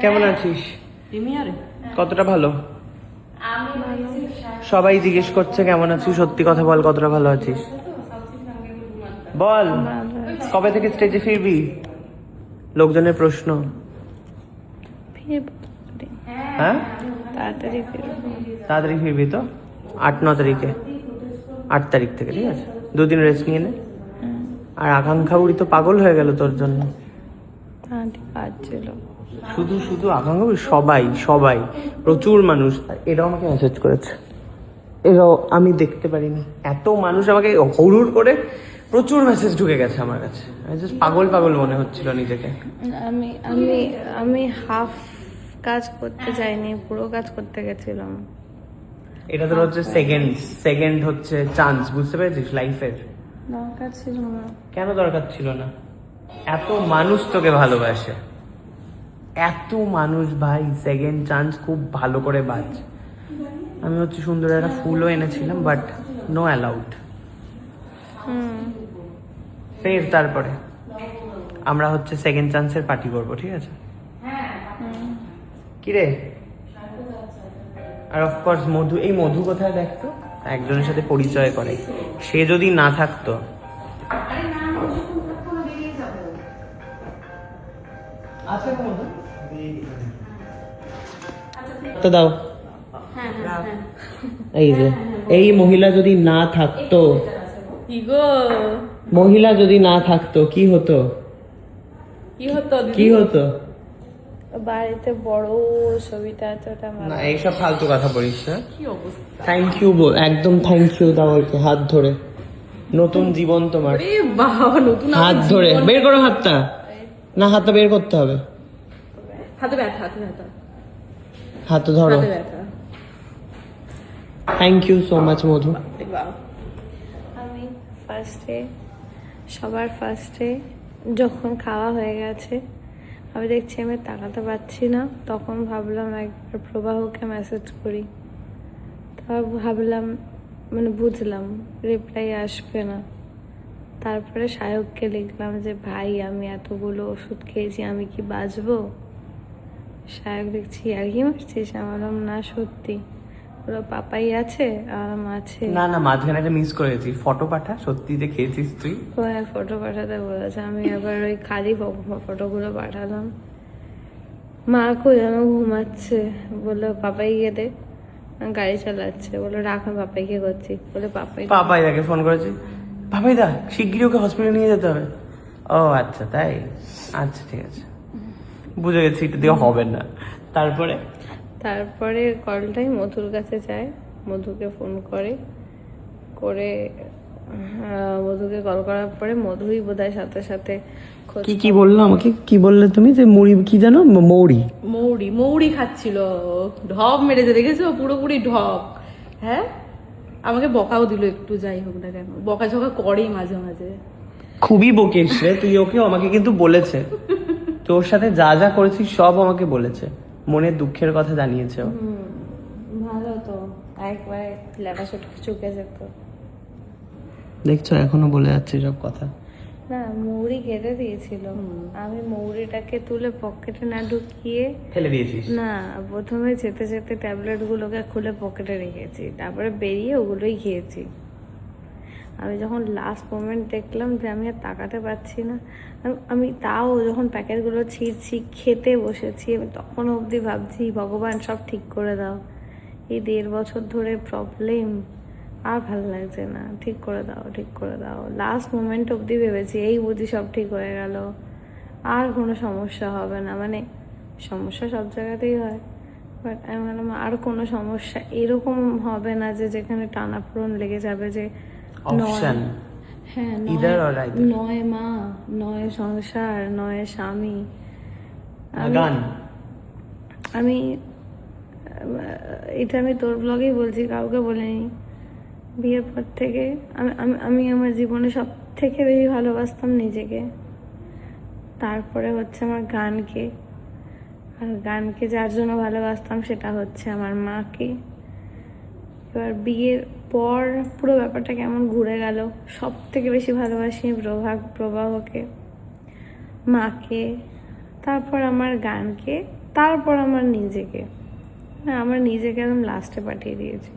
কেমন আছিস? কতটা ভালো? সবাই জিজ্ঞেস করছে কেমন আছিস, সত্যি কথা বল, কতটা ভালো আছিস বল। কবে থেকে স্টেজে ফিরবি? লোকজনের প্রশ্ন। হ্যাঁ, তাড়াতাড়ি ফিরবি তো? 8-9 তারিখে, 8 তারিখ থেকে, ঠিক আছে? 2 দিন রেস্ট নিয়ে নে। আর আকাঙ্ক্ষা বুড়ি তো পাগল হয়ে গেল তোর জন্য। শুধু শুধু আকাঙ্ক্ষা বুড়ি, সবাই সবাই প্রচুর মানুষ, এরাও আমাকে মেসেজ করেছে, এরাও, আমি দেখতে পারিনি, এত মানুষ আমাকে হুড় করে প্রচুর মেসেজ ঢুকে গেছে আমার কাছে। আমি জাস্ট পাগল পাগল মনে হচ্ছিল নিজেকে। আমি আমি আমি হাফ কাজ করতে চাইনি, পুরো কাজ করতে গেছিলাম। এটা তোর হচ্ছে সেকেন্ড হচ্ছে চান্স, বুঝতে পেরেছিস লাইফের। দরকার ছিল না। কেন দরকার ছিল না? এত মানুষ তোকে ভালোবাসে, এত মানুষ ভাই, সেকেন্ড চান্স খুব ভালো করে বাজ। আমি হচ্ছে সুন্দর একটা ফুলও এনেছিলাম, বাট নো অ্যালাউড। ফের তারপরে আমরা হচ্ছে সেকেন্ড চান্সের পার্টি করবো, ঠিক আছে? কিরে, আর অফকোর্স মধু, এই মধু কোথায় দেখতো, একজনের সাথে পরিচয় করে, সে যদি না থাকতো। তো দাও, এই যে এই মহিলা যদি না থাকতো, মহিলা যদি না থাকতো কি হতো? কি হতো? বাড়িতে বড় ছবিটা এতটা না, এইসব ফালতু কথা বলিস না। থ্যাংক ইউ বল, একদম থ্যাংক ইউ দাও ওকে, হাত ধরে। নতুন জীবন তোমার, হাত ধরে বের করো হাতটা। না, হাতটা বের করতে হবে, হাতে ব্যথা, হাত ধরো। থ্যাংক ইউ সো মাচ মধু। আমি সবার ফার্স্টে যখন খাওয়া হয়ে গেছে, আমি দেখছি আমি তাকাতে পারছি না, তখন ভাবলাম একবার প্রবাহকে মেসেজ করি। তারপর ভাবলাম, মানে বুঝলাম রিপ্লাই আসবে না। তারপরে সায়ককে লিখলাম যে ভাই আমি এতগুলো ওষুধ খেয়েছি, আমি কি বাঁচবো? সায়ক দেখছি আর কি মারছিস? আমি বললাম না সত্যি। বললো পাপাই আছে? আর আছে। না না, মাঝখানে একটা মিস করেছি, ফটো পাঠা, সত্যি যে খেয়েছিস তুই। ও হ্যাঁ, ফটো পাঠাতে বলেছে, আমি আবার ওই খালি ফটোগুলো পাঠালাম। মা কই, যেন ঘুমাচ্ছে, বললো পাপাই গিয়ে দে, গাড়ি চালাচ্ছে, বললো রাখ আমি পাপাইকে করছি, বলে পাপাই দাকে ফোন করেছি, পাপাই দা শিগগিরই ওকে হসপিটালে নিয়ে যেতে হবে। ও আচ্ছা তাই, আচ্ছা ঠিক আছে, বুঝে গেছি, এটা দিয়ে হবে না। তারপরে কলটাই মধুর কাছে যায়, মধুকে ফোন করে মধুকে কল করার পরে মধুই বোধহয় সাথে সাথে কি বললো আমাকে, কি বললে তুমি যে মুড়ি কি জানো, মৌরি খাচ্ছিল, ঢপ মেরেছে, দেখেছো? পুরোপুরি ঢপ। হ্যাঁ, আমাকে বকাও দিল একটু, যাই হোক না কেন, বকাঝকা করেই মাঝে মাঝে। খুবই বকিস রে তুই ওকে, আমাকে কিন্তু বলেছে তোর সাথে যা যা করেছিস সব আমাকে বলেছে, মনের দুঃখের কথা জানিয়েছে। ভালো তো, একবার লেখা চুকে যেত। দেখছো এখনো বলে যাচ্ছে সব কথা। না, মৌরি খেতে দিয়েছিল, আমি মৌরিটাকে তুলে পকেটে না ঢুকিয়ে ফেলে দিয়েছিস? না, প্রথমে যেতে যেতে ট্যাবলেট গুলোকে খুলে পকেটে রেখেছি, তারপরে বেরিয়ে ওগুলোই খেয়েছি। আমি যখন লাস্ট মোমেন্ট দেখলাম যে আমি আর তাকাতে পারছি না, আমি তাও যখন প্যাকেটগুলো ছিঁড়ছি, খেতে বসেছি, আমি তখন অবধি ভাবছি ভগবান সব ঠিক করে দাও, এই 1.5 বছর ধরে প্রবলেম, আর ভালো লাগছে না, ঠিক করে দাও। লাস্ট মোমেন্ট অবধি ভেবেছি এই বুঝি সব ঠিক হয়ে গেল, আর কোনো সমস্যা হবে না, মানে সমস্যা সব জায়গাতেই হয়, বাট আমি বললাম আর কোনো সমস্যা এরকম হবে না যে যেখানে টানাপোড়েন লেগে যাবে, যে হ্যাঁ নয় মা, নয় সংসার, নয় স্বামী। আমি এটা আমি তোর ব্লগেই বলছি, কাউকে বলিনি। বিয়ের পর থেকে আমি আমার জীবনে সব থেকে বেশি ভালোবাসতাম নিজেকে, তারপরে হচ্ছে আমার গানকে, আর গানকে যার জন্য ভালোবাসতাম সেটা হচ্ছে আমার মাকে। এবার বিয়ের পর পুরো ব্যাপারটা কেমন ঘুরে গেল, সব থেকে বেশি ভালোবাসি প্রবাহকে, মাকে, তারপর আমার গানকে, তারপর আমার নিজেকে। আমার নিজেকে একদম লাস্টে পাঠিয়ে দিয়েছি।